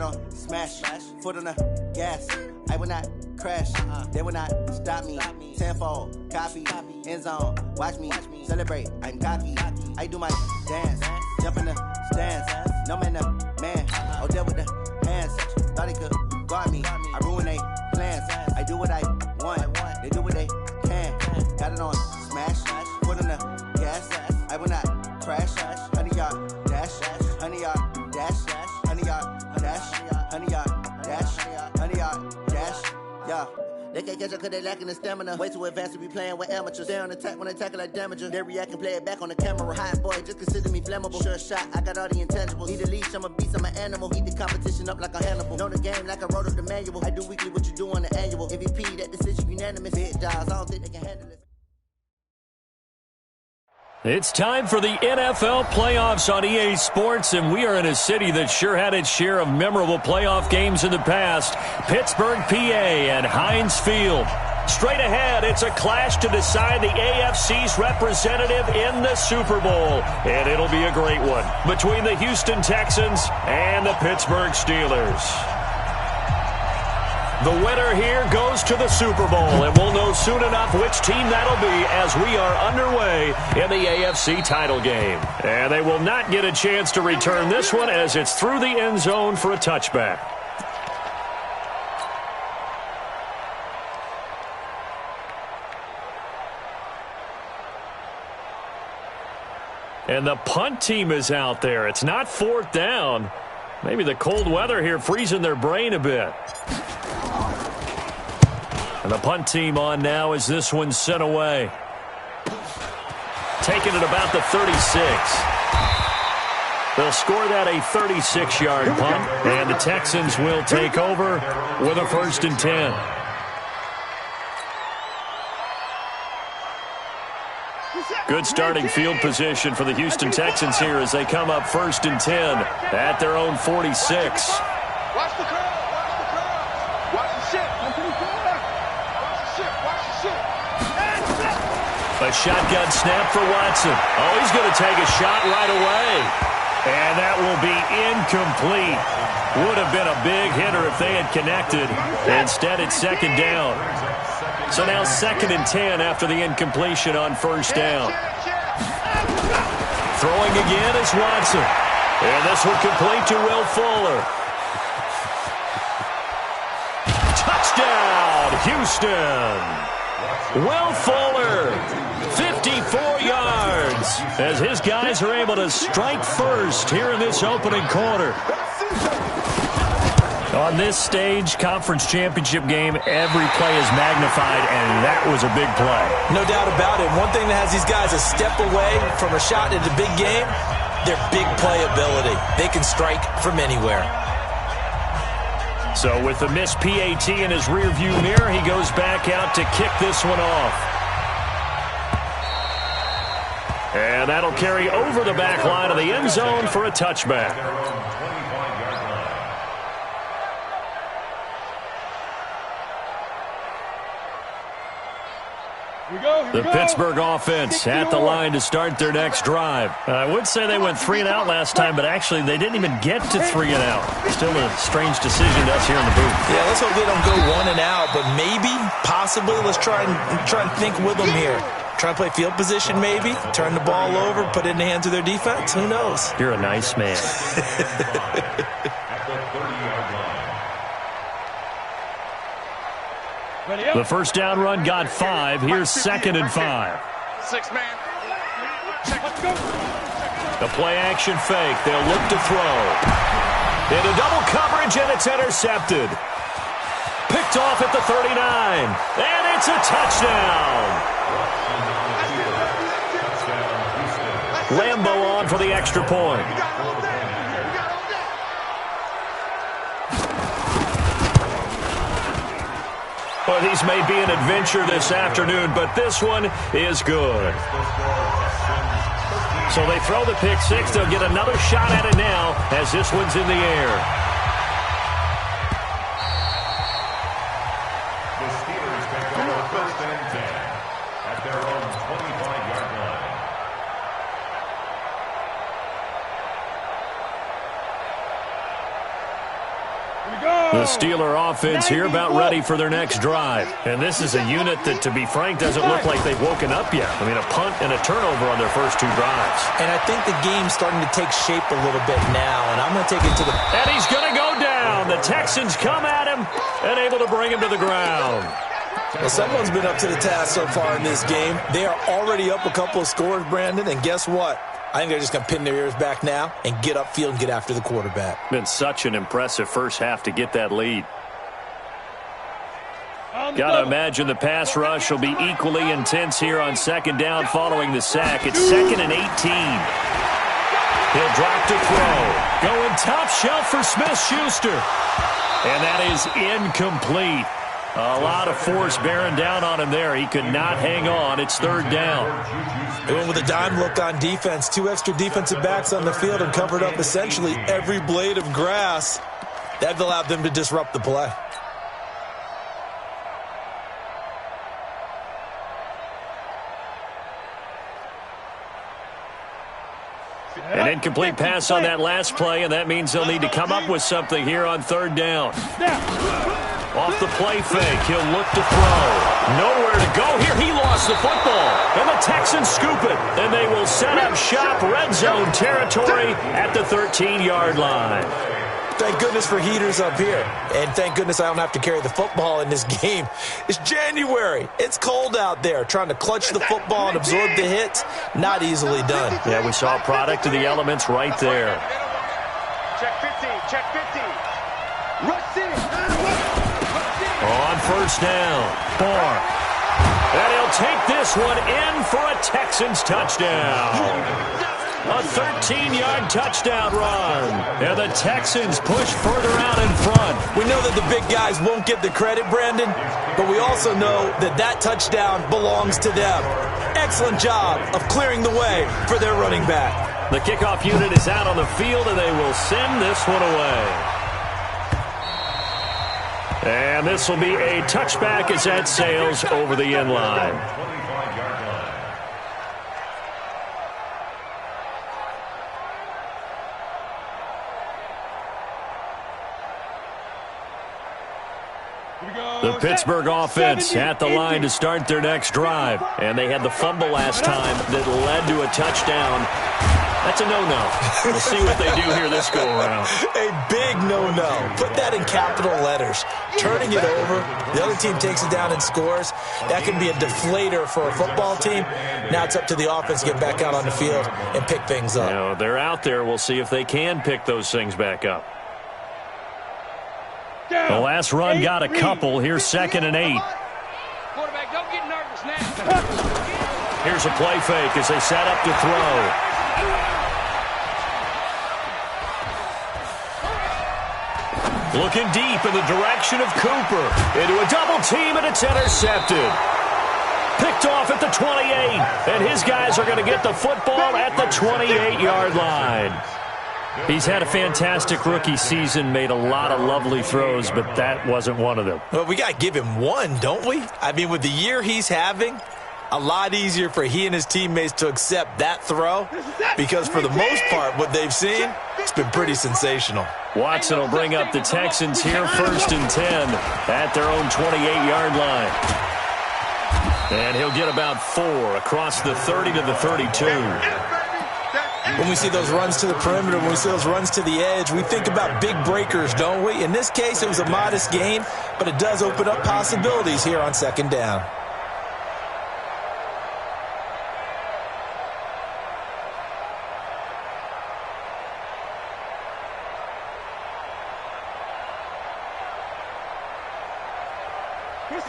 on smash, foot on the gas. I will not crash, they will not stop me. Tenfold, copy, end zone, watch me celebrate. I'm cocky, I do my dance, jump in the stands. No man, man, oh, there with the hands. Thought he could guard me, I ruin they plans. I do what I want, they do what they can. Got it on smash, foot on the gas. I will not crash, 100-yard dash, 100-yard dash, 100-yard dash, 100-yard dash, 100-yard dash, yeah. They can't catch up cause they lacking the stamina. Way too advanced to be playing with amateurs. Stay on attack when they tackle like damager. They react and play it back on the camera. Hot boy, just consider me flammable. Sure shot, I got all the intangibles. Need a leash, I'm a beast, I'm an animal. Eat the competition up like a Hannibal. Know the game like I wrote up the manual. I do weekly what you do on the annual. MVP, that decision unanimous. Big dogs, I don't think they can handle it. It's time for the NFL playoffs on EA Sports, and we are in a city that sure had its share of memorable playoff games in the past. Pittsburgh, PA, and Heinz Field. Straight ahead, it's a clash to decide the AFC's representative in the Super Bowl, and it'll be a great one between the Houston Texans and the Pittsburgh Steelers. The winner here goes to the Super Bowl, and we'll know soon enough which team that'll be as we are underway in the AFC title game. And they will not get a chance to return this one as it's through the end zone for a touchback. And the punt team is out there. It's not fourth down. Maybe the cold weather here freezing their brain a bit. And the punt team on now as this one's sent away. Taking it about the 36. They'll score that a 36-yard punt, and the Texans will take over with a 1st and 10. Good starting field position for the Houston Texans here as they come up 1st and 10 at their own 46. Watch the curl. Watch the shit. A shotgun snap for Watson. Oh, he's going to take a shot right away. And that will be incomplete. Would have been a big hitter if they had connected. Instead, it's 2nd down. So now 2nd and 10 after the incompletion on 1st down. Throwing again is Watson. And this one complete to Will Fuller. Touchdown, Houston. Will Fuller, 54 yards, as his guys are able to strike first here in this opening quarter. On this stage, conference championship game, every play is magnified, and that was a big play. No doubt about it. One thing that has these guys a step away from a shot at the big game, their big play ability. They can strike from anywhere. So with the missed PAT in his rearview mirror, he goes back out to kick this one off. And that'll carry over the back line of the end zone for a touchback. The Pittsburgh offense at the line to start their next drive. I would say they went 3 and out last time, but actually they didn't even get to 3 and out. Still a strange decision to us here in the booth. Yeah, let's hope they don't go 1 and out, but maybe, possibly, let's try and think with them here. Try to play field position maybe, turn the ball over, put it in the hands of their defense. Who knows? You're a nice man. The first down run got 5. Here's 2nd and 5. 6 man. The play action fake. They'll look to throw. Into double coverage, and it's intercepted. Picked off at the 39. And it's a touchdown. Lambo on for the extra point. Well, these may be an adventure this afternoon, but this one is good. So they throw the pick 6. They'll get another shot at it now as this one's in the air. The Steelers take over 1st and 10 at their own 25-yard line. The Steeler offense here about ready for their next drive. And this is a unit that, to be frank, doesn't look like they've woken up yet. I mean, a punt and a turnover on their first two drives. And I think the game's starting to take shape a little bit now, and I'm going to take it to the... And he's going to go down. The Texans come at him and able to bring him to the ground. Well, someone's been up to the task so far in this game. They are already up a couple of scores, Brandon, and guess what? I think they're just going to pin their ears back now and get upfield and get after the quarterback. Been such an impressive first half to get that lead. Got to imagine the pass rush will be equally intense here on second down following the sack. It's 2nd and 18. He'll drop to throw. Going top shelf for Smith-Schuster. And that is incomplete. A lot of force bearing down on him there. He could not hang on. It's 3rd down. They went with a dime look on defense. 2 extra defensive backs on the field and covered up essentially every blade of grass. That allowed them to disrupt the play. An incomplete pass on that last play, and that means they'll need to come up with something here on 3rd down. Off the play fake, he'll look to throw. Nowhere to go here. He lost the football. And the Texans scoop it. And they will set up shop red zone territory at the 13-yard line. Thank goodness for heaters up here. And thank goodness I don't have to carry the football in this game. It's January. It's cold out there. Trying to clutch the football and absorb the hits, not easily done. Yeah, we saw a product of the elements right there. Check 50, check 50. Rush in. On 1st down, Barr. And he'll take this one in for a Texans touchdown. A 13-yard touchdown run. And the Texans push further out in front. We know that the big guys won't get the credit, Brandon, but we also know that that touchdown belongs to them. Excellent job of clearing the way for their running back. The kickoff unit is out on the field, and they will send this one away. And this will be a touchback as that sails over the end line. The Pittsburgh offense at the line to start their next drive. And they had the fumble last time that led to a touchdown. That's a no-no. We'll see what they do here this go-around. A big no-no. Put that in capital letters. Turning it over, the other team takes it down and scores. That can be a deflator for a football team. Now it's up to the offense to get back out on the field and pick things up. You know, they're out there. We'll see if they can pick those things back up. The last run got a couple. Here's 2nd and 8. Quarterback, don't get nervous now. Here's a play fake as they set up to throw. Looking deep in the direction of Cooper. Into a double team, and it's intercepted. Picked off at the 28. And his guys are going to get the football at the 28-yard line. He's had a fantastic rookie season, made a lot of lovely throws, but that wasn't one of them. Well, we got to give him one, don't we? I mean, with the year he's having, a lot easier for he and his teammates to accept that throw because for the most part, what they've seen, it's been pretty sensational. Watson will bring up the Texans here 1st and 10 at their own 28-yard line. And he'll get about 4 across the 30 to the 32. When we see those runs to the perimeter, when we see those runs to the edge, we think about big breakers, don't we? In this case, it was a modest gain, but it does open up possibilities here on 2nd down.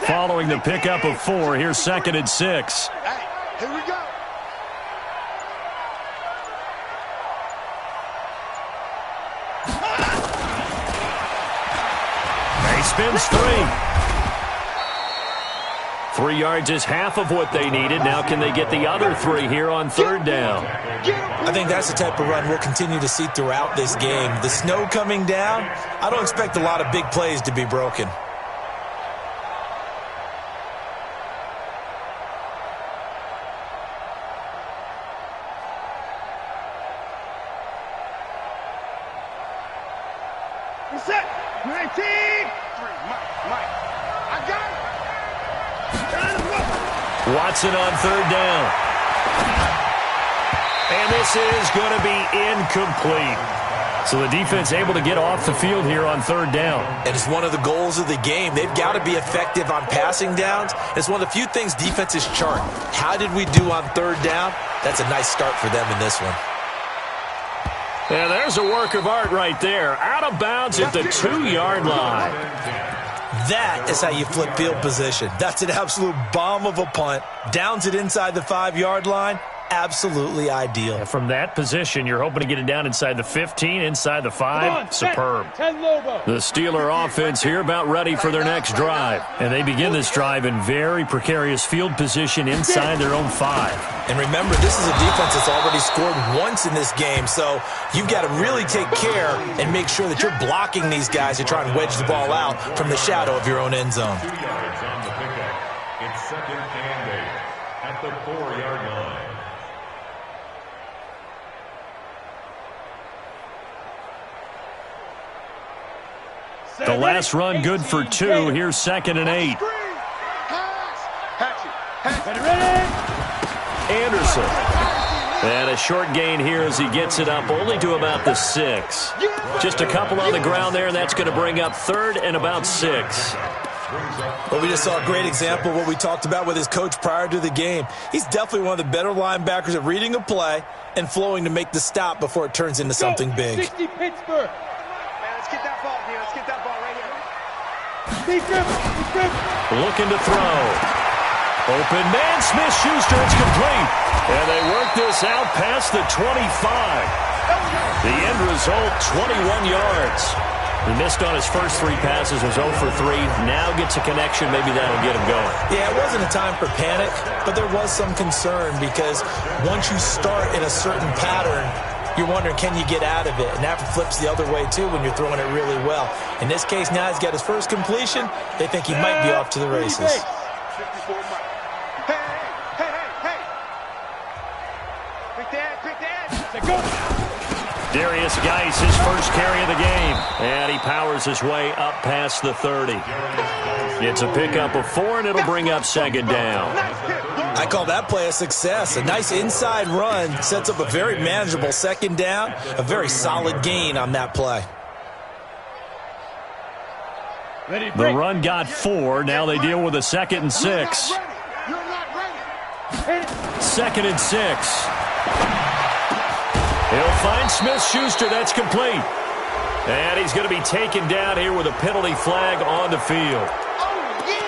Following the pickup of 4, here's 2nd and 6. Hey, here we go. He spins 3. 3 yards is half of what they needed. Now can they get the other 3 here on 3rd down? I think that's the type of run we'll continue to see throughout this game. The snow coming down, I don't expect a lot of big plays to be broken. 19. 3, Mike. I got it. Watson on third down. And this is going to be incomplete. So the defense able to get off the field here on third down. And it's one of the goals of the game. They've got to be effective on passing downs. It's one of the few things defenses chart. How did we do on third down? That's a nice start for them in this one. And there's a work of art right there. Out of bounds at the 2-yard line. That is how you flip field position. That's an absolute bomb of a punt. Downs it inside the 5-yard line. Absolutely ideal. And from that position, you're hoping to get it down inside the 15, inside the 5. Superb. The Steeler offense here about ready for their next drive. And they begin this drive in very precarious field position inside their own 5. And remember, this is a defense that's already scored once in this game, so you've got to really take care and make sure that you're blocking these guys to try and wedge the ball out from the shadow of your own end zone. 2 yards on the pickup. It's 2nd and 8 at the 4-yard line. The last run good for 2. Here's 2nd and 8. Anderson. And a short gain here as he gets it up only to about the 6. Just a couple on the ground there, and that's going to bring up 3rd and about 6. Well, we just saw a great example of what we talked about with his coach prior to the game. He's definitely one of the better linebackers at reading a play and flowing to make the stop before it turns into something big. 60 Pittsburgh. Let's get that ball here. Let's get that ball right here. Looking to throw. Open man, Smith-Schuster, it's complete. And they work this out past the 25. The end result, 21 yards. He missed on his first 3 passes, was 0 for 3. Now gets a connection, maybe that'll get him going. Yeah, it wasn't a time for panic, but there was some concern because once you start in a certain pattern, you're wondering, can you get out of it? And that flips the other way, too, when you're throwing it really well. In this case, now he's got his first completion. They think he might be off to the races. Darius Geis, his first carry of the game. And he powers his way up past the 30. It's a pickup of 4, and it'll bring up 2nd down. I call that play a success. A nice inside run sets up a very manageable 2nd down. A very solid gain on that play. The run got 4. Now they deal with a 2nd and 6. 2nd and 6. He'll find Smith-Schuster. That's complete. And he's going to be taken down here with a penalty flag on the field.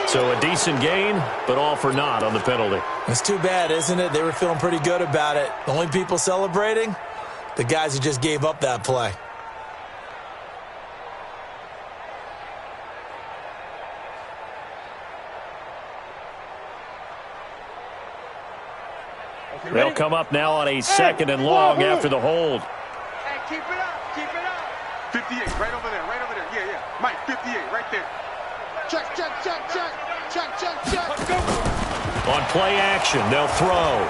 So a decent gain, but all for naught on the penalty. It's too bad, isn't it? They were feeling pretty good about it. The only people celebrating, the guys who just gave up that play. They'll come up now on a 2nd and long after the hold. Hey, keep it up, keep it up. 58, right over there, right over there. Yeah. Mike, 58, right there. Check. Let's go. On play action, they'll throw.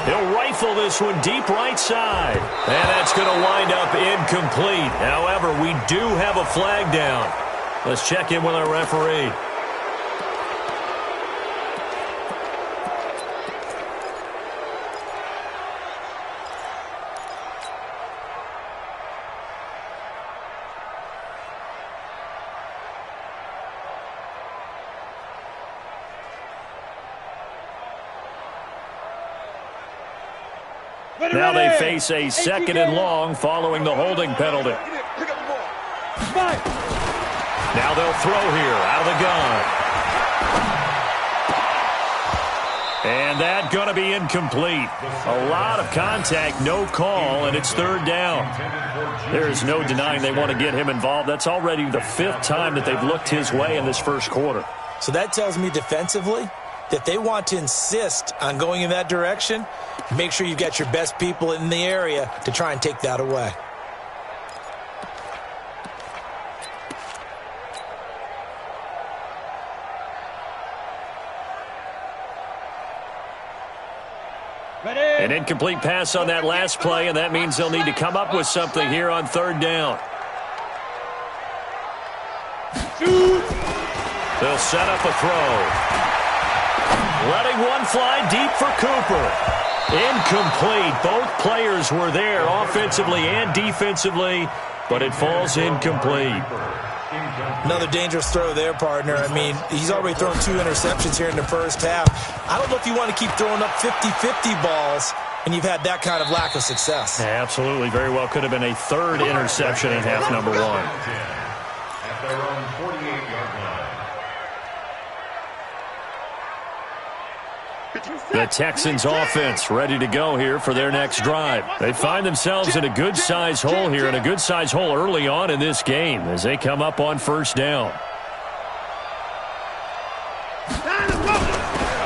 He'll rifle this one deep right side. And that's going to wind up incomplete. However, we do have a flag down. Let's check in with our referee. Now they face a 2nd and long following the holding penalty. Now they'll throw here out of the gun. And that going to be incomplete. A lot of contact, no call, and it's 3rd down. There is no denying they want to get him involved. That's already the 5th time that they've looked his way in this first quarter. So that tells me defensively that they want to insist on going in that direction. Make sure you've got your best people in the area to try and take that away. An incomplete pass on that last play, and that means they'll need to come up with something here on 3rd down. They'll set up a throw. Letting one fly deep for Cooper. Incomplete. Both players were there offensively and defensively, but it falls incomplete. Another dangerous throw there, partner. I mean, he's already thrown 2 interceptions here in the first half. I don't know if you want to keep throwing up 50-50 balls when you've had that kind of lack of success. Absolutely. Very well could have been a 3rd interception in half number 1. At their own 48-yard line. The Texans offense ready to go here for their next drive. They find themselves in a good-sized hole here, and a good-sized hole early on in this game as they come up on first down.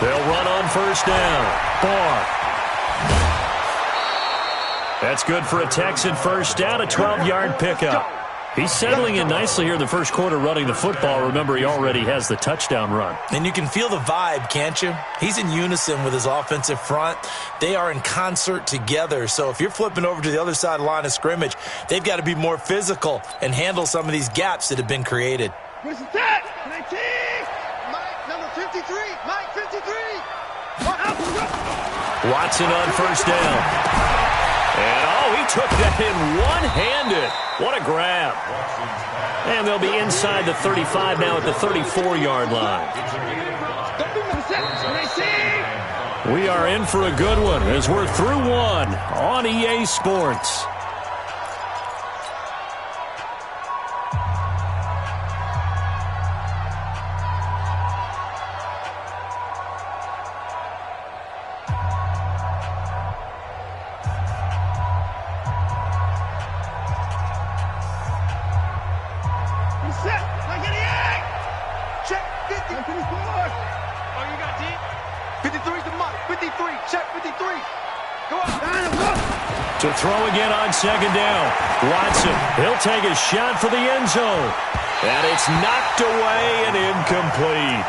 They'll run on first down. Barr. That's good for a Texan first down, a 12-yard pickup. He's settling in nicely here in the first quarter running the football. Remember, he already has the touchdown run. And you can feel the vibe, can't you? He's in unison with his offensive front. They are in concert together. So if you're flipping over to the other side of the line of scrimmage, they've got to be more physical and handle some of these gaps that have been created. Where's that? 19! Mike, number 53! Mike, 53! Watson on first down. And, he took that in one-handed. What a grab. And they'll be inside the 35 now at the 34-yard line. We are in for a good one as we're through one on EA Sports. Check 50. Oh, you got D? 53's the mark. 53. Check 53. Go up. To throw again on second down. Watson, he'll take a shot for the end zone. And it's knocked away and incomplete.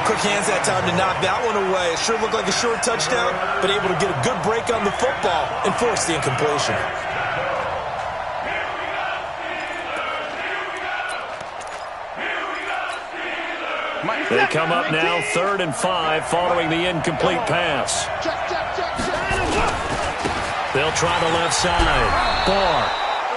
Quick hands that time to knock that one away. It sure looked like a short touchdown, but able to get a good break on the football and force the incompletion. They come up now 3rd and 5 following the incomplete pass. They'll try the left side. Barr.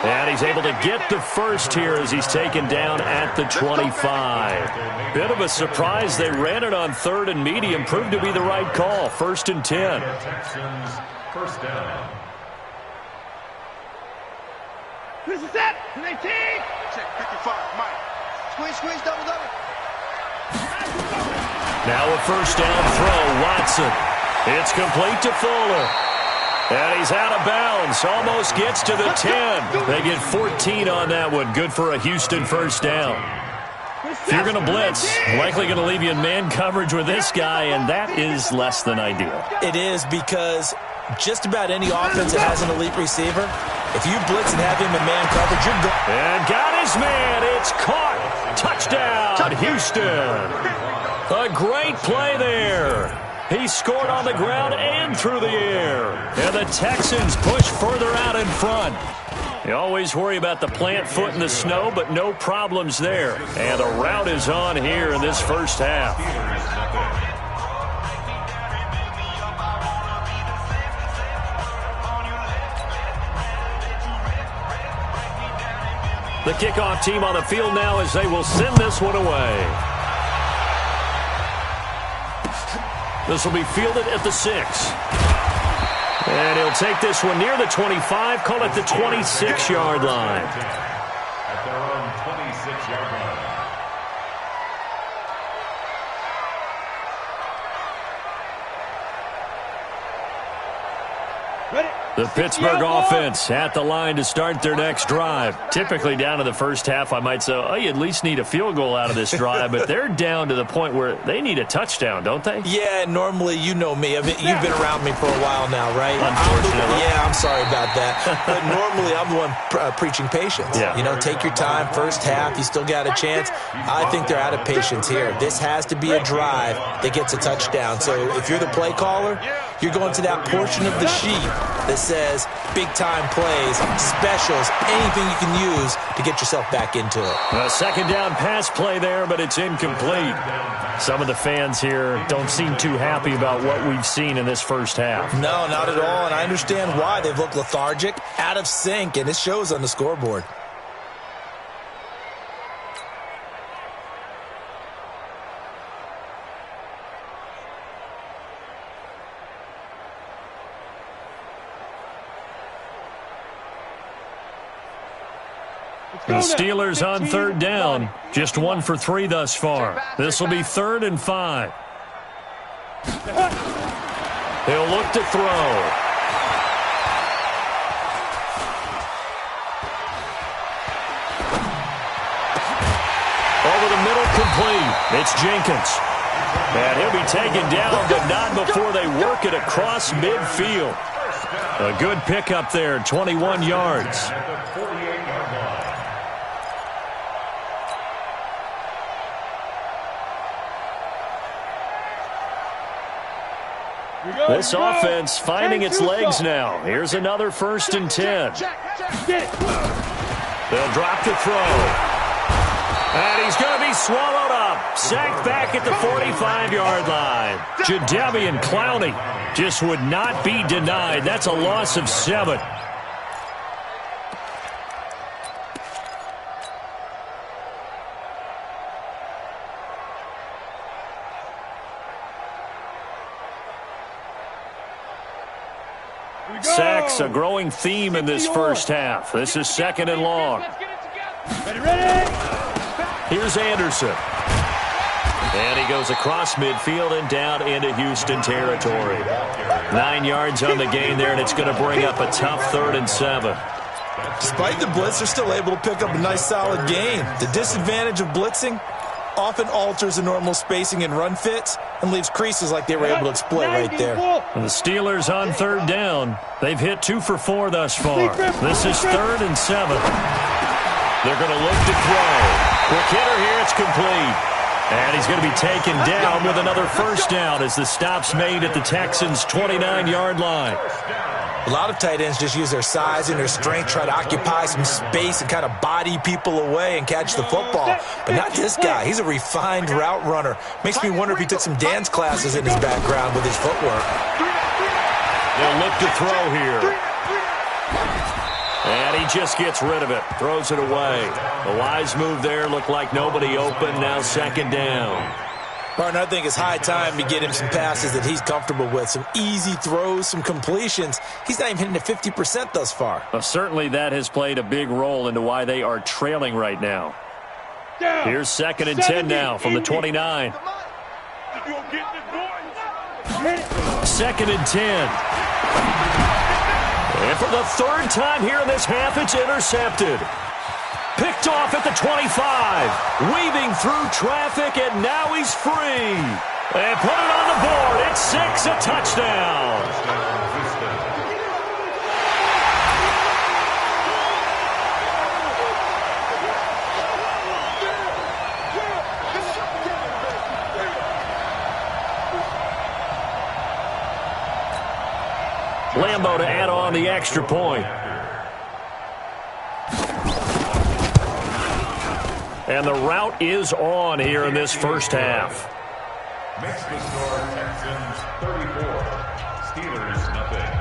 And he's able to get the first here as he's taken down at the 25. Bit of a surprise. They ran it on 3rd and medium. Proved to be the right call. 1st and 10. Texans, first down. This is that. 19. Check 55. Mike. Squeeze, double. Now a first down throw. Watson. It's complete to Fuller. And he's out of bounds. Almost gets to the 10. They get 14 on that one. Good for a Houston first down. If you're going to blitz, likely going to leave you in man coverage with this guy, and that is less than ideal. It is because just about any offense that has an elite receiver, if you blitz and have him in man coverage, you're good. And got his man. It's caught. Touchdown, Houston. A great play there. He scored on the ground and through the air. And the Texans push further out in front. You always worry about the plant foot in the snow, but no problems there. And the route is on here in this first half. The kickoff team on the field now as they will send this one away. This will be fielded at the 6. And he'll take this one near the 25, call it the 26-yard line. At their own 26-yard line. The Pittsburgh offense at the line to start their next drive. Typically down to the first half, I might say, you at least need a field goal out of this drive, but they're down to the point where they need a touchdown, don't they? Yeah, normally, you know me. You've been around me for a while now, right? Unfortunately. I'm sorry about that. But normally, I'm the one preaching patience. Yeah. You know, take your time. First half, you still got a chance. I think they're out of patience here. This has to be a drive that gets a touchdown. So if you're the play caller, you're going to that portion of the sheet that says big-time plays, specials, anything you can use to get yourself back into it. A second down pass play there, but it's incomplete. Some of the fans here don't seem too happy about what we've seen in this first half. No, not at all, and I understand why. They've looked lethargic, out of sync, and it shows on the scoreboard. The Steelers on third down. Just 1 for 3 thus far. This will be 3rd and 5. He'll look to throw. Over the middle, complete. It's Jenkins. And he'll be taken down, but not before they work it across midfield. A good pickup there, 21 yards. This offense finding its legs now. Here's another 1st and 10. They'll drop to throw. And he's going to be swallowed up. Sacked back at the 45-yard line. Jadeveon Clowney just would not be denied. That's a loss of 7. Sacks, a growing theme in this first half. This is 2nd and long. Here's Anderson. And he goes across midfield and down into Houston territory. 9 yards on the gain there, and it's going to bring up a tough 3rd and 7. Despite the blitz, they're still able to pick up a nice solid gain. The disadvantage of blitzing often alters the normal spacing and run fits and leaves creases like they were able to exploit right there. And the Steelers on third down. They've hit 2 for 4 thus far. This is 3rd and 7. They're going to look to throw. Quick hitter here, it's complete. And he's going to be taken down with another 1st down as the stop's made at the Texans' 29-yard line. A lot of tight ends just use their size and their strength, try to occupy some space and kind of body people away and catch the football. But not this guy. He's a refined route runner. Makes me wonder if he took some dance classes in his background with his footwork. They'll look to throw here. And he just gets rid of it. Throws it away. The wise move there. Looked like nobody open. Now 2nd down. Partner, I think it's high time to get him some passes that he's comfortable with. Some easy throws, some completions. He's not even hitting at 50% thus far. Well, certainly that has played a big role into why they are trailing right now. Here's 2nd and 10 now from the 29. 2nd and 10. And for the 3rd time here in this half, it's intercepted. Picked off at the 25. Weaving through traffic, and now he's free. And put it on the board. It's 6, a touchdown. Lambo to add on the extra point. And the route is on here in this first half. Makes the score Texans 34, Steelers nothing.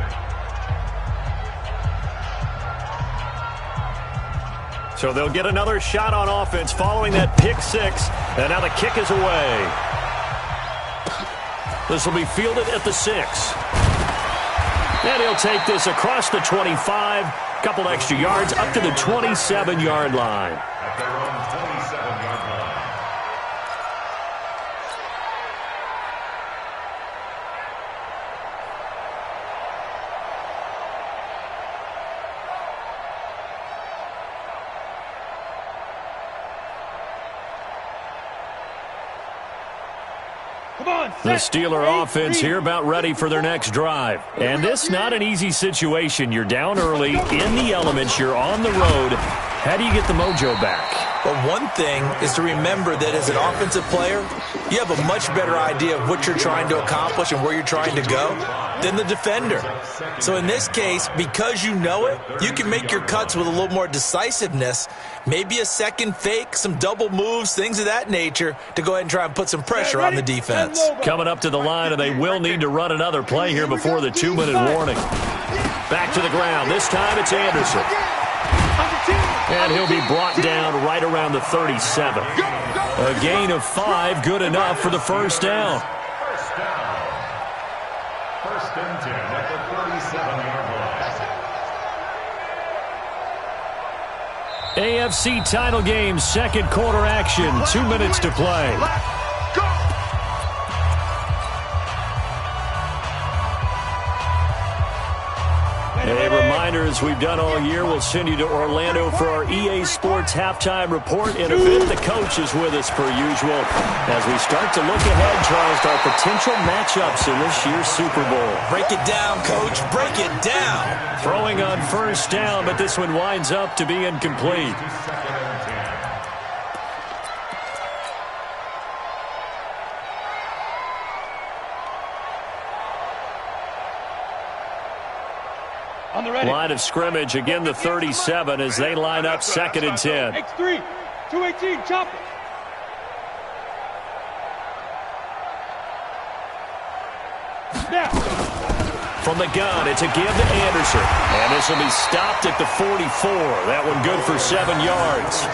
So they'll get another shot on offense following that pick 6. And now the kick is away. This will be fielded at the 6. And he'll take this across the 25. Couple extra yards up to the 27-yard line. At their own 27-yard line. The Steeler offense here about ready for their next drive. And this not an easy situation. You're down early, in the elements, you're on the road. How do you get the mojo back? But one thing is to remember that as an offensive player, you have a much better idea of what you're trying to accomplish and where you're trying to go than the defender. So in this case, because you know it, you can make your cuts with a little more decisiveness, maybe a second fake, some double moves, things of that nature, to go ahead and try and put some pressure on the defense. Coming up to the line, and they will need to run another play here before the 2-minute warning. Back to the ground. This time it's Anderson. And he'll be brought down right around the 37. A gain of 5, good enough for the first down. First and 10 at the 37-yard line. AFC title game, second quarter action, 2 minutes to play. A reminder, as we've done all year, we'll send you to Orlando for our EA Sports halftime report. In a bit, the coach is with us per usual as we start to look ahead, Charles, to our potential matchups in this year's Super Bowl. Break it down, Coach. Break it down. Throwing on first down, but this one winds up to be incomplete. Line of scrimmage, again the 37 as they line up second and 10. X3, 218, chop it. Now. From the gun, it's a give to Anderson. And this will be stopped at the 44. That one good for 7 yards.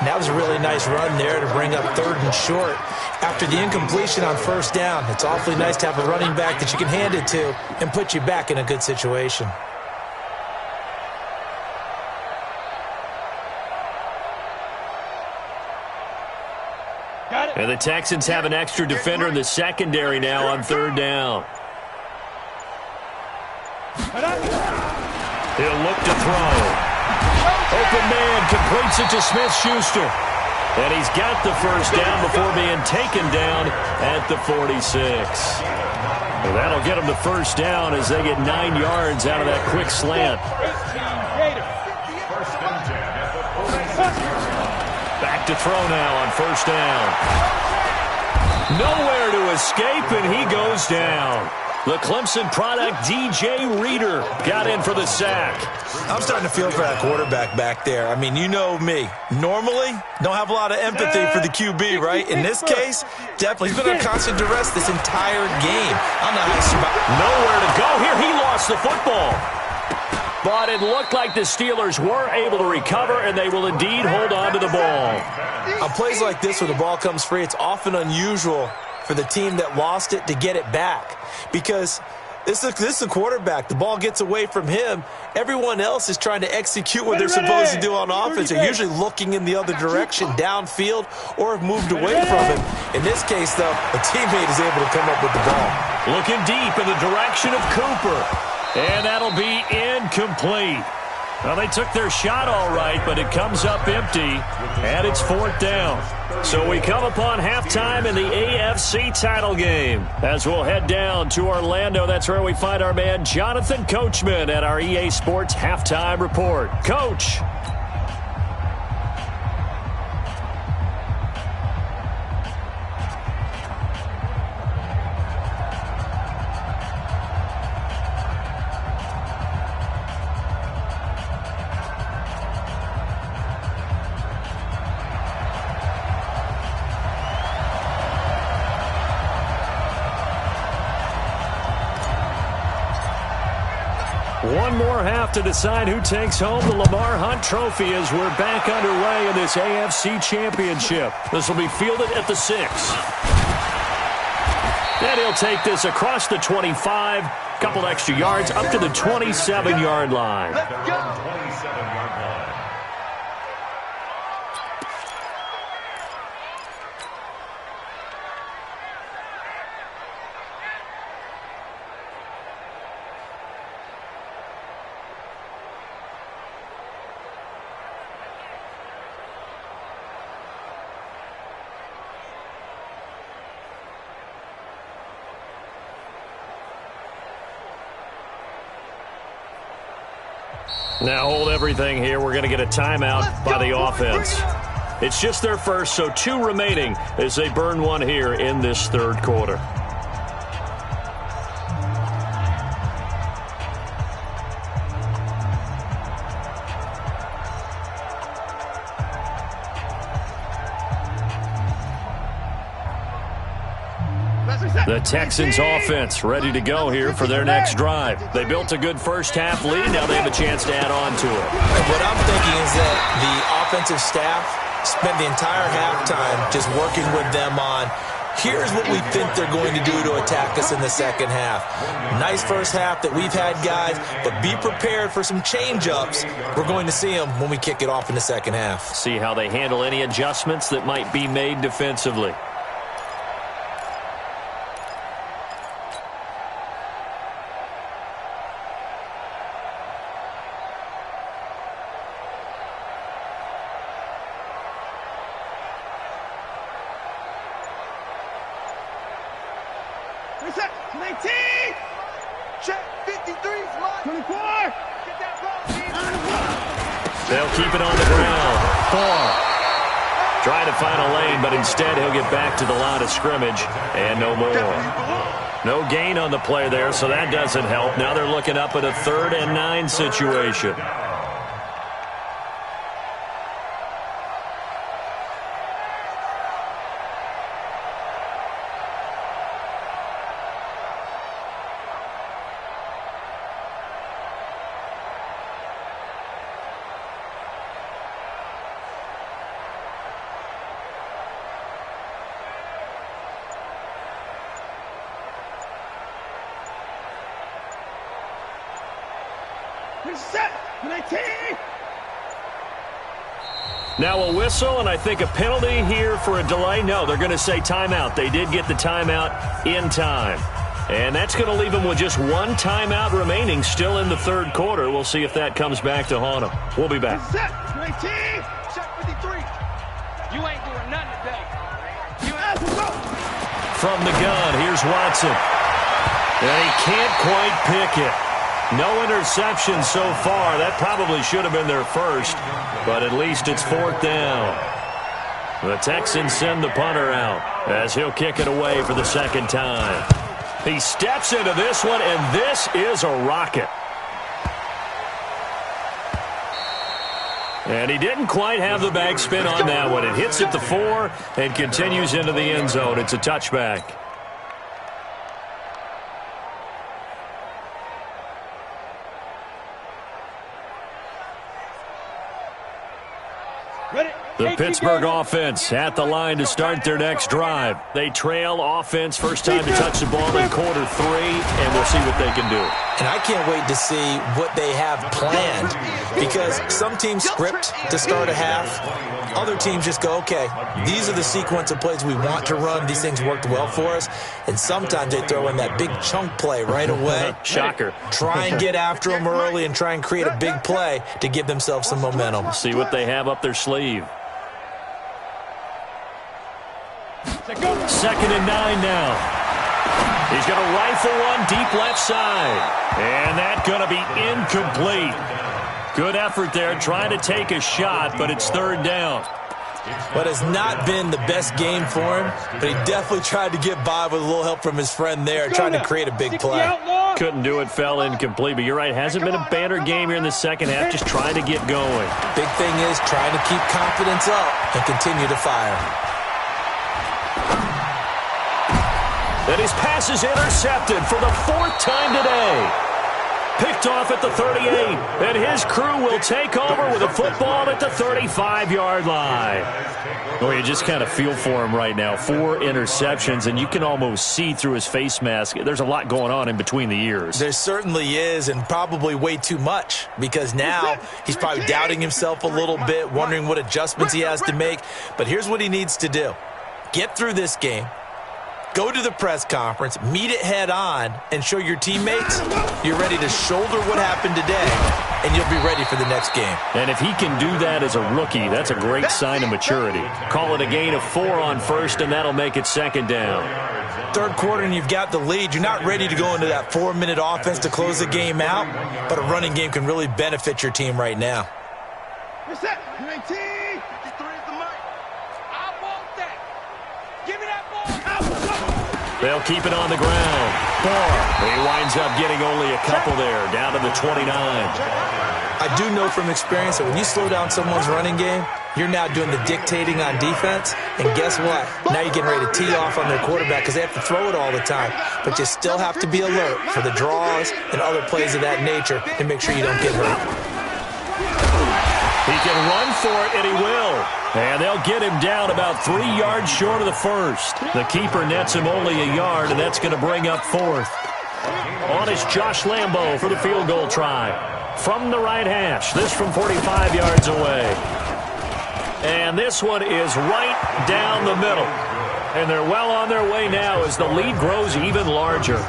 That was a really nice run there to bring up 3rd and short. After the incompletion on first down, it's awfully nice to have a running back that you can hand it to and put you back in a good situation. And the Texans have an extra defender in the secondary now on 3rd down. He'll look to throw. Open man completes it to Smith-Schuster. And he's got the first down before being taken down at the 46. And that'll get him the first down as they get 9 yards out of that quick slant. Back to throw now on first down. Nowhere to escape, and he goes down. The Clemson product, DJ Reader, got in for the sack. I'm starting to feel for that quarterback back there. I mean, you know me. Normally, don't have a lot of empathy for the QB, right? In this case, definitely. He's been under constant duress this entire game. I don't know how to survive. Nowhere to go here. He lost the football. But it looked like the Steelers were able to recover, and they will indeed hold on to the ball. On plays like this where the ball comes free, it's often unusual for the team that lost it to get it back. Because this is a quarterback. The ball gets away from him. Everyone else is trying to execute what they're supposed to do on offense. They're usually looking in the other direction, downfield, or have moved away from him. In this case, though, a teammate is able to come up with the ball. Looking deep in the direction of Cooper. And that'll be incomplete. Well, they took their shot all right, but it comes up empty, and it's 4th down. So we come upon halftime in the AFC title game. As we'll head down to Orlando, that's where we find our man Jonathan Coachman at our EA Sports halftime report. Coach. One more half to decide who takes home the Lamar Hunt Trophy as we're back underway in this AFC Championship. This will be fielded at the 6. And he'll take this across the 25, couple extra yards up to the 27-yard line. Now hold everything here. We're going to get a timeout by the offense. It's just their first, so 2 remaining as they burn one here in this third quarter. The Texans offense ready to go here for their next drive. They built a good first-half lead. Now they have a chance to add on to it. What I'm thinking is that the offensive staff spent the entire halftime just working with them on, here's what we think they're going to do to attack us in the second half. Nice first half that we've had, guys, but be prepared for some change-ups. We're going to see them when we kick it off in the second half. See how they handle any adjustments that might be made defensively. Reset. 19. Check. 53. Slide. 24. Get that ball, team. They'll keep it on the ground. 4. Try to find a lane, but instead he'll get back to the line of scrimmage and no more. No gain on the play there, so that doesn't help. Now they're looking up at a 3rd and 9 situation. Reset. 19. Now a whistle, and I think a penalty here for a delay. No, they're going to say timeout. They did get the timeout in time. And that's going to leave them with just 1 timeout remaining still in the third quarter. We'll see if that comes back to haunt them. We'll be back. Reset. 19. Check 53. You ain't doing nothing today. From the gun, here's Watson. And he can't quite pick it. No interception so far. That probably should have been their first, but at least it's 4th down. The Texans send the punter out as he'll kick it away for the second time. He steps into this one, and this is a rocket. And he didn't quite have the bag spin on that one. It hits at the 4 and continues into the end zone. It's a touchback. The Pittsburgh offense at the line to start their next drive. They trail offense, first time to touch the ball in quarter 3, and we'll see what they can do. And I can't wait to see what they have planned, because some teams script to start a half. Other teams just go, okay, these are the sequence of plays we want to run. These things worked well for us. And sometimes they throw in that big chunk play right away. Shocker. Try and get after them early and try and create a big play to give themselves some momentum. See what they have up their sleeve. 2nd and 9 now. He's going to rifle one deep left side. And that's going to be incomplete. Good effort there, trying to take a shot, but it's 3rd down. But it's not been the best game for him, but he definitely tried to get by with a little help from his friend there, trying to create a big play. Couldn't do it, fell incomplete, but you're right, hasn't been a banner game here in the second half, just trying to get going. Big thing is trying to keep confidence up and continue to fire. And his pass is intercepted for the 4th time today. Picked off at the 38, and his crew will take over with a football at the 35-yard line. Oh, you just kind of feel for him right now. 4 interceptions, and you can almost see through his face mask. There's a lot going on in between the ears. There certainly is, and probably way too much, because now he's probably doubting himself a little bit, wondering what adjustments he has to make. But here's what he needs to do. Get through this game. Go to the press conference, meet it head on, and show your teammates you're ready to shoulder what happened today and you'll be ready for the next game. And if he can do that as a rookie, that's a great sign of maturity. Call it a gain of 4 on first, and that'll make it 2nd down. Third quarter, and you've got the lead. You're not ready to go into that 4-minute offense to close the game out, but a running game can really benefit your team right now. What's that? 19. 53 is the mic. I want that. Give me that ball. They'll keep it on the ground. He winds up getting only a couple there, down to the 29. I do know from experience that when you slow down someone's running game, you're now doing the dictating on defense, and guess what? Now you're getting ready to tee off on their quarterback because they have to throw it all the time. But you still have to be alert for the draws and other plays of that nature to make sure you don't get hurt. He can run for it, and he will. And they'll get him down about 3 yards short of the first. The keeper nets him only a yard, and that's going to bring up 4th. On is Josh Lambo for the field goal try. From the right hash, this from 45 yards away. And this one is right down the middle. And they're well on their way now as the lead grows even larger.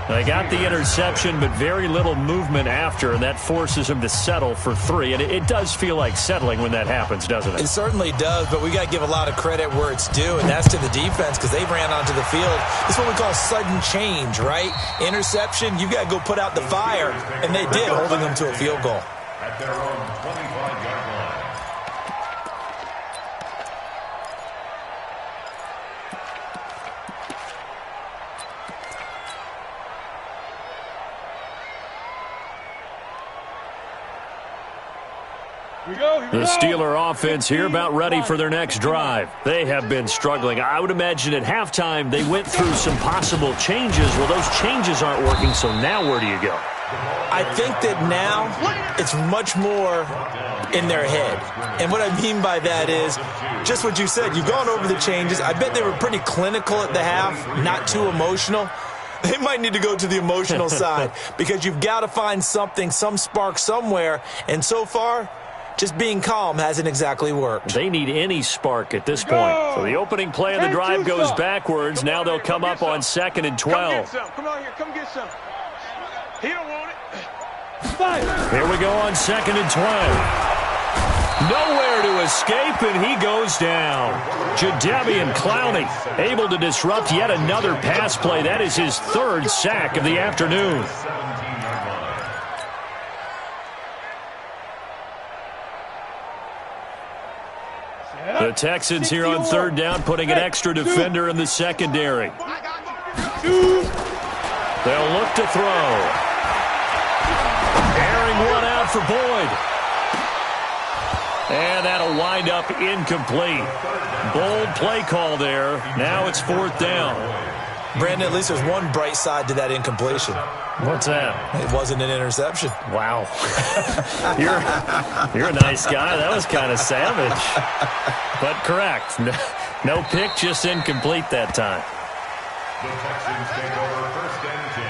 They got the interception, but very little movement after, and that forces him to settle for 3. And it does feel like settling when that happens, doesn't it? It certainly does, but we got to give a lot of credit where it's due, and that's to the defense because they ran onto the field. It's what we call sudden change, right? Interception, you got to go put out the fire, and they did, holding them to a field goal. At their own 25-yard line. The Steeler offense here about ready for their next drive. They have been struggling. I would imagine at halftime they went through some possible changes. Well, those changes aren't working, so now where do you go? I think that now it's much more in their head. And what I mean by that is just what you said. You've gone over the changes. I bet they were pretty clinical at the half, not too emotional. They might need to go to the emotional side because you've got to find something, some spark somewhere. And so far, just being calm hasn't exactly worked. They need any spark at this point. So the opening play of the drive goes backwards. Now they'll come up on 2nd and 12. Come on here. Come get some. He don't want it. Here we go on 2nd and 12. Nowhere to escape, and he goes down. Jadeveon Clowney able to disrupt yet another pass play. That is his 3rd sack of the afternoon. The Texans here on 3rd down, putting an extra defender in the secondary. They'll look to throw. Airing one out for Boyd. And that'll wind up incomplete. Bold play call there. Now it's 4th down. Brandon, at least there's one bright side to that incompletion. What's that? It wasn't an interception. Wow. You're a nice guy. That was kind of savage. But correct. No pick, just incomplete that time. The Texans take over 1st and 10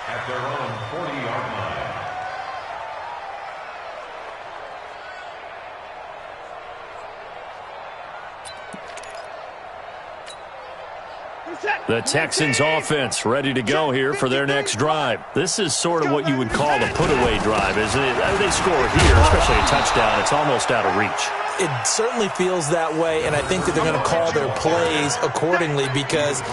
at their own 40-yard line. The Texans offense ready to go here for their next drive. This is sort of what you would call the put-away drive, isn't it? I mean, they score here, especially a touchdown. It's almost out of reach. It certainly feels that way, and I think that they're going to call their plays accordingly because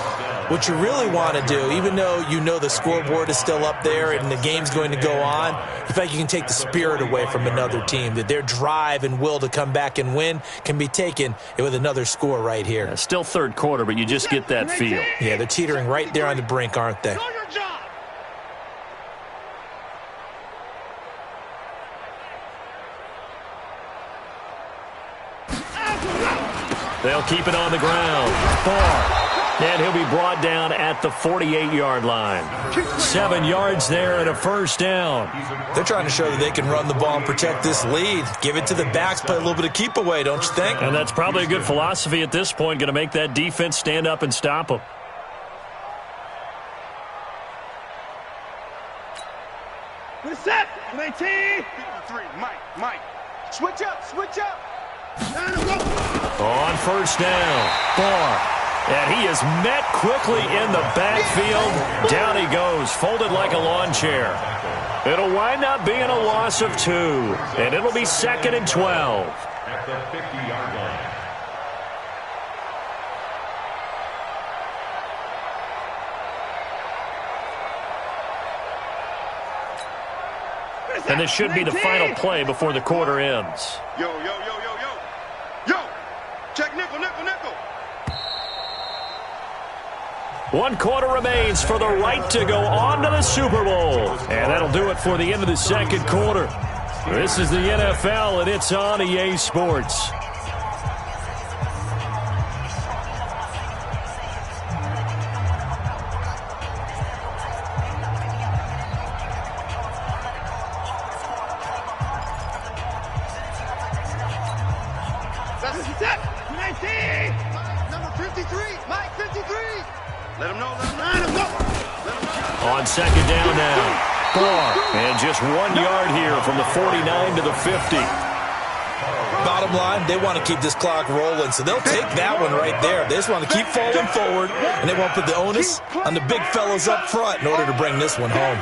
what you really want to do, even though you know the scoreboard is still up there and the game's going to go on, you feel like you can take the spirit away from another team, that their drive and will to come back and win can be taken with another score right here. Yeah, still 3rd quarter, but you just get that feel. Yeah, they're teetering right there on the brink, aren't they? They'll keep it on the ground. And he'll be brought down at the 48-yard line. 7 yards there and a 1st down. They're trying to show that they can run the ball and protect this lead. Give it to the backs, play a little bit of keep away, don't you think? And that's probably a good philosophy at this point, going to make that defense stand up and stop them. What's that? 19. 53. Mike. Switch up. On 1st down, And he is met quickly in the backfield. Down he goes, folded like a lawn chair. It'll wind up being a loss of 2, and it'll be 2nd and 12. At the 50-yard line. And this should be the final play before the quarter ends. Yo, yo, yo, yo, yo. Yo, check nickel, nickel, nickel. 1 quarter remains for the right to go on to the Super Bowl. And that'll do it for the end of the second quarter. This is the NFL, and it's on EA Sports. Number 53, Mike 53. Let him know, let him know. On second down now. Barr, and just 1 yard here from the 49 to the 50. Bottom line, they want to keep this clock rolling, so they'll take that one right there. They just want to keep falling forward, and they won't put the onus on the big fellows up front in order to bring this one home.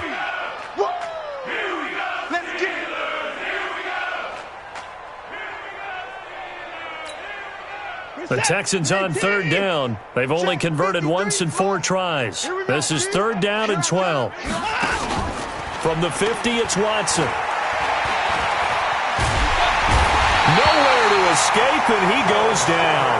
The Texans on third down. They've only converted once in 4 tries. This is 3rd down and 12. From the 50, it's Watson. Nowhere to escape, and he goes down.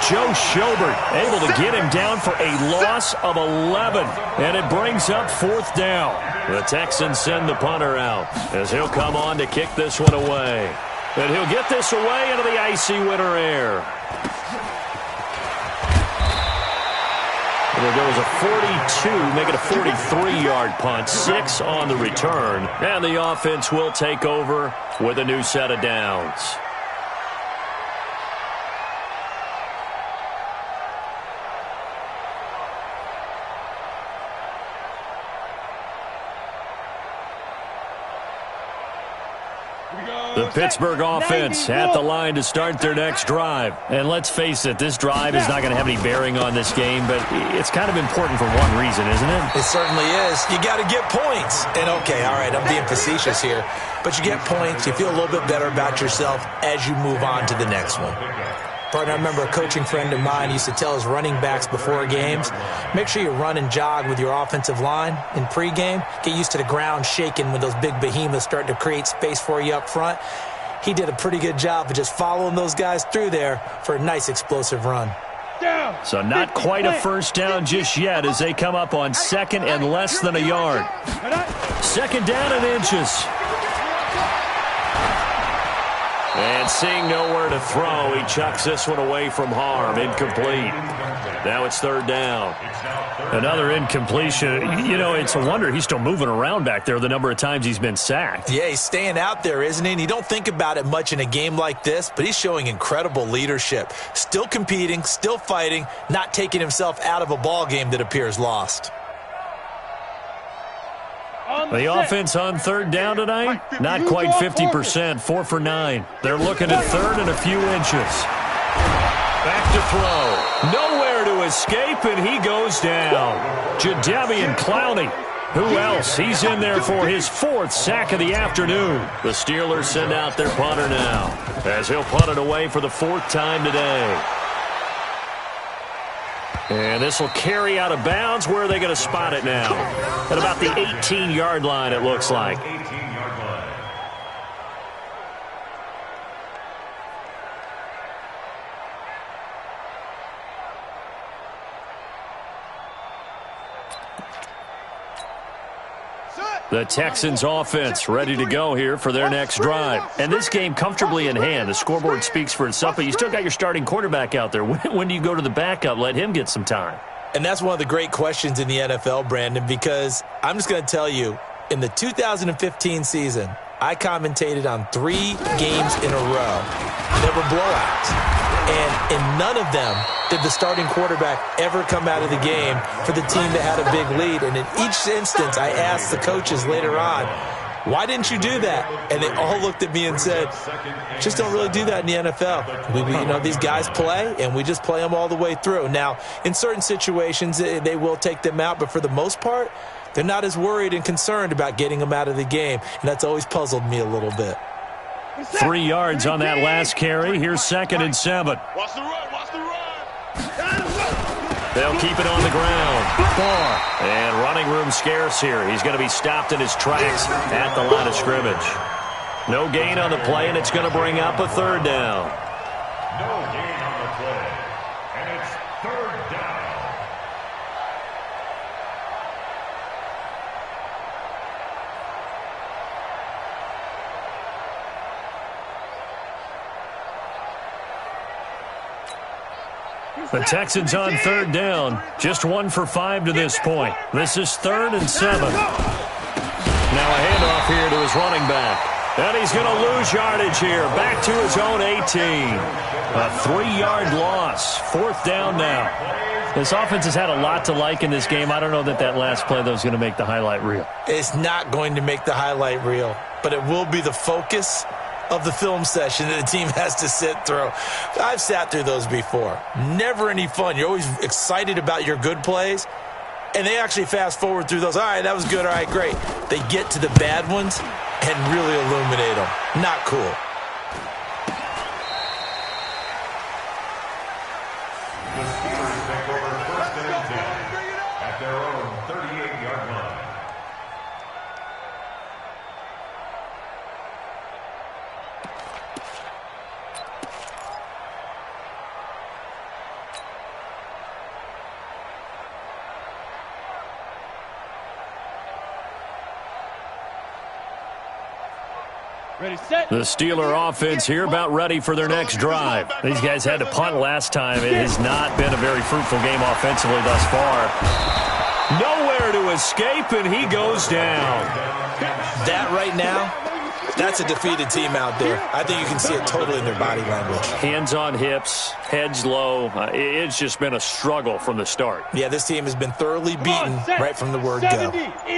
Joe Schobert able to get him down for a loss of 11, and it brings up 4th down. The Texans send the punter out as he'll come on to kick this one away. And he'll get this away into the icy winter air. There goes a 42, make it a 43-yard punt, 6 on the return. And the offense will take over with a new set of downs. The Pittsburgh offense at the line to start their next drive. And let's face it, this drive is not going to have any bearing on this game, but it's kind of important for one reason, isn't it? It certainly is. You got to get points. And okay, all right, I'm being facetious here, but you get points, you feel a little bit better about yourself as you move on to the next one. Partner, I remember a coaching friend of mine used to tell his running backs before games, make sure you run and jog with your offensive line in pregame. Get used to the ground shaking when those big behemoths start to create space for you up front. He did a pretty good job of just following those guys through there for a nice explosive run. So not quite a first down just yet as they come up on 2nd and less than a yard. 2nd down and inches. And seeing nowhere to throw, he chucks this one away from harm. Incomplete. Now it's 3rd down. Another incompletion. You know, it's a wonder he's still moving around back there the number of times he's been sacked. Yeah, he's staying out there, isn't he? And you don't think about it much in a game like this, but he's showing incredible leadership. Still competing, still fighting, not taking himself out of a ball game that appears lost. The offense on 3rd down tonight, not quite 50%, 4 for 9. They're looking at 3rd and a few inches. Back to throw. Nowhere to escape, and he goes down. Jadeveon Clowney. Who else? He's in there for his 4th sack of the afternoon. The Steelers send out their punter now as he'll punt it away for the 4th time today. And this will carry out of bounds. Where are they going to spot it now? At about the 18-yard line, it looks like. 18-yard line. The Texans offense ready to go here for their next drive. And this game comfortably in hand. The scoreboard speaks for itself, but you still got your starting quarterback out there. When do you go to the backup? Let him get some time. And that's one of the great questions in the NFL, Brandon, because I'm just going to tell you, in the 2015 season, I commentated on 3 games in a row that were blowouts. And in none of them did the starting quarterback ever come out of the game for the team that had a big lead. And in each instance, I asked the coaches later on, why didn't you do that? And they all looked at me and said, just don't really do that in the NFL. These guys play, and we just play them all the way through. Now, in certain situations, they will take them out, but for the most part, they're not as worried and concerned about getting them out of the game, and that's always puzzled me a little bit. 3 yards on that last carry. Here's 2nd and 7. Watch the run, watch the run. They'll keep it on the ground. And running room scarce here. He's going to be stopped in his tracks at the line of scrimmage. No gain on the play, and it's going to bring up a 3rd down. No gain on the play, and it's 3rd down. The Texans on 3rd down. Just 1 for 5 to this point. This is 3rd and 7. Now a handoff here to his running back. And he's going to lose yardage here. Back to his own 18. A 3-yard loss. 4th down now. This offense has had a lot to like in this game. I don't know that last play, though, is going to make the highlight reel. It's not going to make the highlight reel, but it will be the focus of the film session that the team has to sit through. I've sat through those before. Never any fun. You're always excited about your good plays, and they actually fast forward through those. All right, that was good. All right, great. They get to the bad ones and really illuminate them. Not cool. The Steelers take over 1st and 10 at their own 38-yard line. The Steeler offense here about ready for their next drive. These guys had to punt last time. It has not been a very fruitful game offensively thus far. Nowhere to escape, and he goes down. That right now, that's a defeated team out there. I think you can see it totally in their body language. Hands on hips, heads low. It's just been a struggle from the start. Yeah, this team has been thoroughly beaten right from the word go.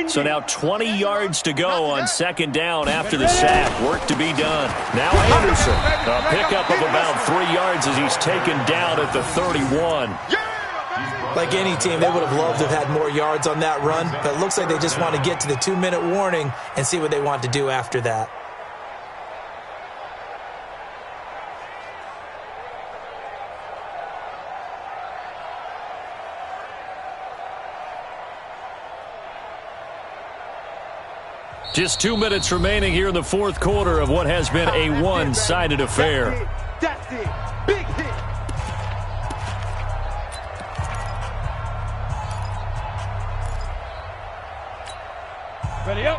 So now 20 yards to go on 2nd down after the sack. Work to be done. Now Anderson, a pickup of about 3 yards as he's taken down at the 31. Like any team, they would have loved to have had more yards on that run, but it looks like they just want to get to the 2-minute warning and see what they want to do after that. Just 2 minutes remaining here in the 4th quarter of what has been a one-sided affair. That's it. Big hit.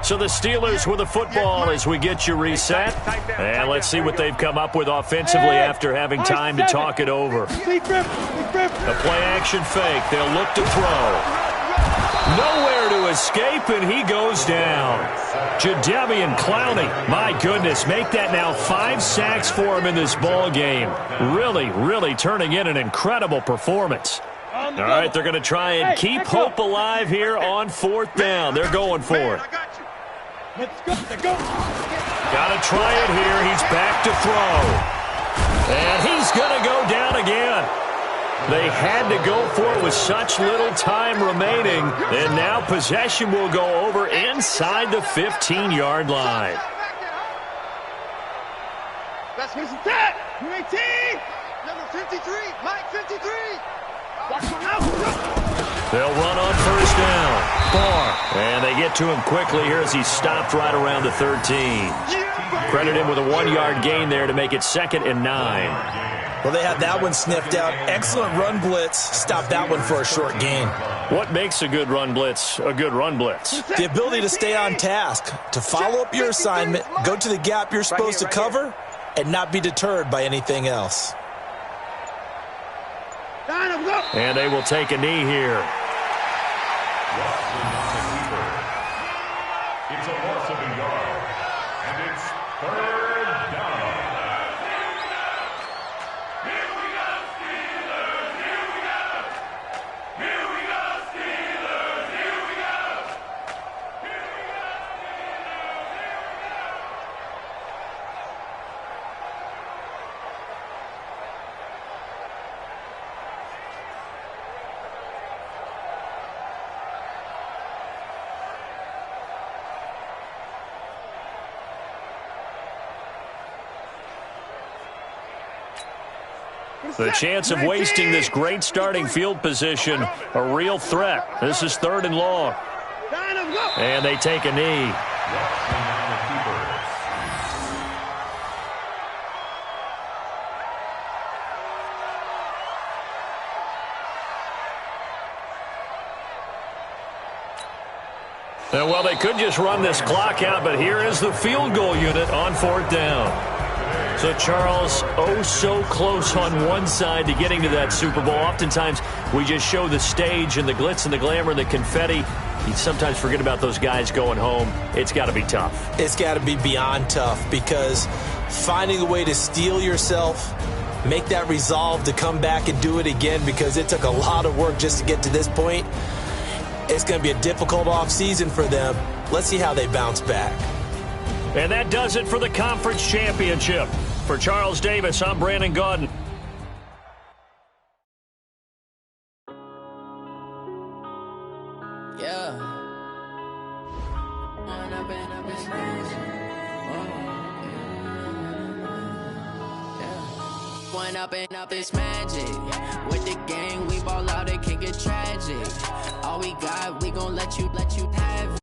So the Steelers with the football as we get you reset. And let's see what they've come up with offensively after having time to talk it over. A play-action fake. They'll look to throw. Nowhere to escape, and he goes down. Jadeveon Clowney, my goodness, make that now 5 sacks for him in this ball game. Really turning in an incredible performance. All right, they're going to try and keep hope alive here on 4th down. They're going for it. Got to try it here. He's back to throw. And he's going to go down again. They had to go for it with such little time remaining. And now possession will go over inside the 15-yard line. That's his attack. 18. Number 53. Mike 53. They'll run on 1st down. And they get to him quickly here as he stopped right around the 13. Credit him with a 1-yard gain there to make it 2nd and 9. Well, they had that one sniffed out. Excellent run blitz. Stop that one for a short gain. What makes a good run blitz a good run blitz? The ability to stay on task, to follow up your assignment, go to the gap you're supposed to cover, and not be deterred by anything else. And they will take a knee here. It's a loss of a yard, and it's 3rd down. The chance of wasting this great starting field position, a real threat. This is 3rd and long. And they take a knee. And, well, they could just run this clock out, but here is the field goal unit on 4th down. So, Charles, oh so close on one side to getting to that Super Bowl. Oftentimes, we just show the stage and the glitz and the glamour and the confetti. You sometimes forget about those guys going home. It's got to be tough. It's got to be beyond tough, because finding a way to steel yourself, make that resolve to come back and do it again, because it took a lot of work just to get to this point. It's going to be a difficult offseason for them. Let's see how they bounce back. And that does it for the conference championship. For Charles Davis, I'm Brandon Gaudin. Yeah. One up and up is magic. With the gang, we ball out, it can get tragic. All we got, we gon' let you have it.